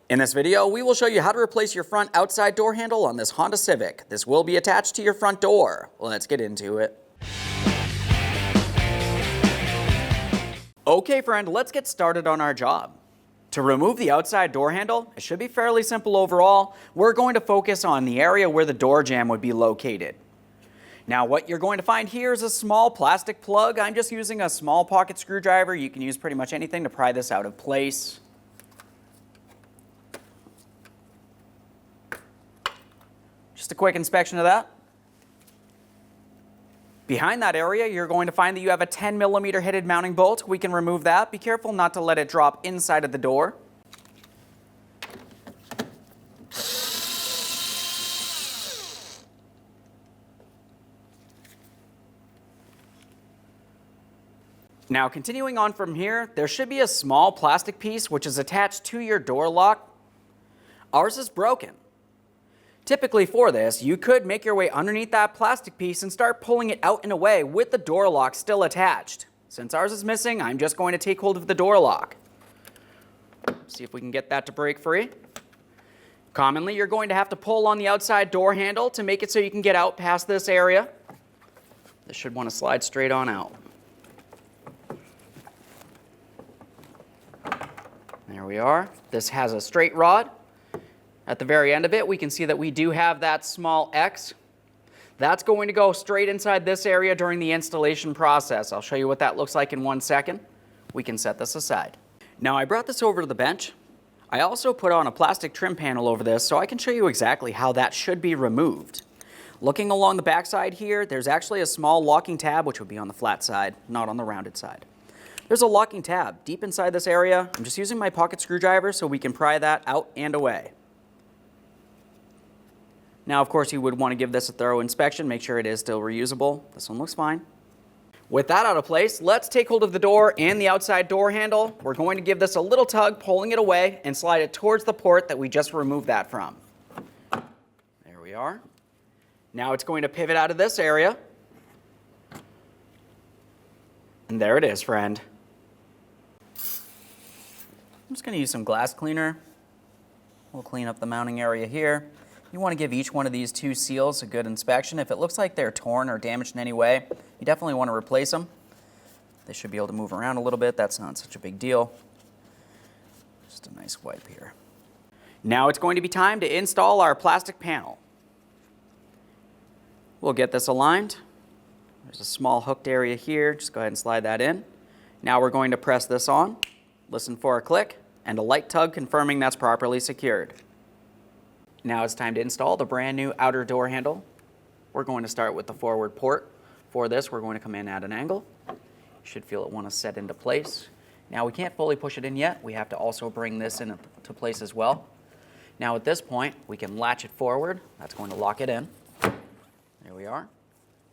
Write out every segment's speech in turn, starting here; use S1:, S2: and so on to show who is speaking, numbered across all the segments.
S1: In this video, we will show you how to replace your front outside door handle on this Honda Civic. This will be attached to your front door. Let's get into it. Okay friend, let's get started on our job. To remove the outside door handle, it should be fairly simple overall. We're going to focus on the area where the door jamb would be located. Now what you're going to find here is a small plastic plug. I'm just using a small pocket screwdriver. You can use pretty much anything to pry this out of place. Just a quick inspection of that. Behind that area, you're going to find that you have a 10mm headed mounting bolt. We can remove that. Be careful not to let it drop inside of the door. Now, continuing on from here, there should be a small plastic piece which is attached to your door lock. Ours is broken. Typically for this, you could make your way underneath that plastic piece and start pulling it out and away with the door lock still attached. Since ours is missing, I'm just going to take hold of the door lock. See if we can get that to break free. Commonly, you're going to have to pull on the outside door handle to make it so you can get out past this area. This should want to slide straight on out. There we are. This has a straight rod. At the very end of it, we can see that we do have that small X. That's going to go straight inside this area during the installation process. I'll show you what that looks like in 1 second. We can set this aside. Now I brought this over to the bench. I also put on a plastic trim panel over this so I can show you exactly how that should be removed. Looking along the back side here, there's actually a small locking tab which would be on the flat side, not on the rounded side. There's a locking tab deep inside this area. I'm just using my pocket screwdriver so we can pry that out and away. Now, of course, you would want to give this a thorough inspection, make sure it is still reusable. This one looks fine. With that out of place, let's take hold of the door and the outside door handle. We're going to give this a little tug, pulling it away, and slide it towards the port that we just removed that from. There we are. Now it's going to pivot out of this area. And there it is, friend. I'm just going to use some glass cleaner. We'll clean up the mounting area here. You want to give each one of these two seals a good inspection. If it looks like they're torn or damaged in any way, you definitely want to replace them. They should be able to move around a little bit. That's not such a big deal. Just a nice wipe here. Now it's going to be time to install our plastic panel. We'll get this aligned. There's a small hooked area here. Just go ahead and slide that in. Now we're going to press this on, listen for a click, and a light tug confirming that's properly secured. Now it's time to install the brand new outer door handle. We're going to start with the forward port. For this, we're going to come in at an angle. You should feel it want to set into place. Now we can't fully push it in yet. We have to also bring this into place as well. Now at this point, we can latch it forward. That's going to lock it in. There we are.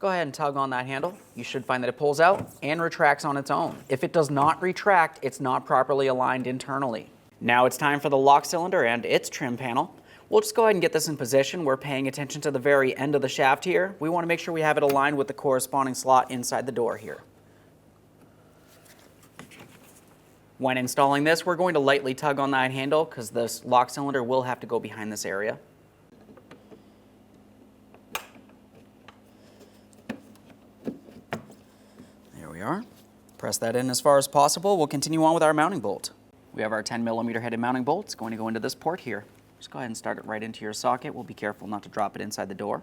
S1: Go ahead and tug on that handle. You should find that it pulls out and retracts on its own. If it does not retract, it's not properly aligned internally. Now it's time for the lock cylinder and its trim panel. We'll just go ahead and get this in position. We're paying attention to the very end of the shaft here. We want to make sure we have it aligned with the corresponding slot inside the door here. When installing this, we're going to lightly tug on that handle because this lock cylinder will have to go behind this area. There we are. Press that in as far as possible. We'll continue on with our mounting bolt. We have our 10mm headed mounting bolt. It's going to go into this port here. Just go ahead and start it right into your socket. We'll be careful not to drop it inside the door.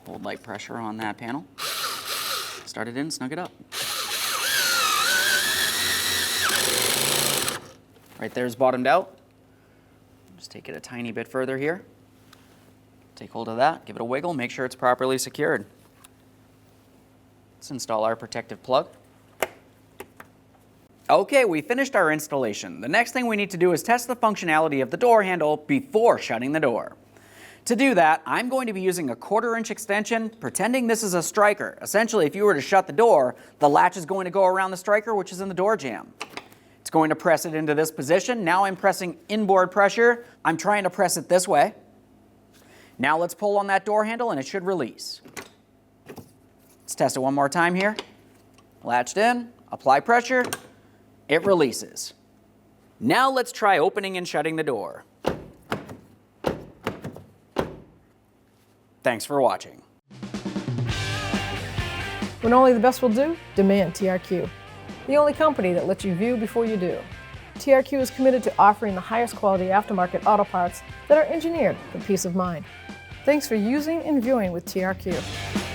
S1: Hold light pressure on that panel. Start it in, snug it up. Right there is bottomed out. Just take it a tiny bit further here. Take hold of that, give it a wiggle, make sure it's properly secured. Let's install our protective plug. Okay, we finished our installation. The next thing we need to do is test the functionality of the door handle before shutting the door. To do that, I'm going to be using a 1/4-inch extension, pretending this is a striker. Essentially, if you were to shut the door, the latch is going to go around the striker, which is in the door jamb. It's going to press it into this position. Now I'm pressing inboard pressure. I'm trying to press it this way. Now let's pull on that door handle and it should release. Let's test it one more time here. Latched in, apply pressure. It releases. Now let's try opening and shutting the door. Thanks for watching.
S2: When only the best will do, demand TRQ. The only company that lets you view before you do. TRQ is committed to offering the highest quality aftermarket auto parts that are engineered for peace of mind. Thanks for using and viewing with TRQ.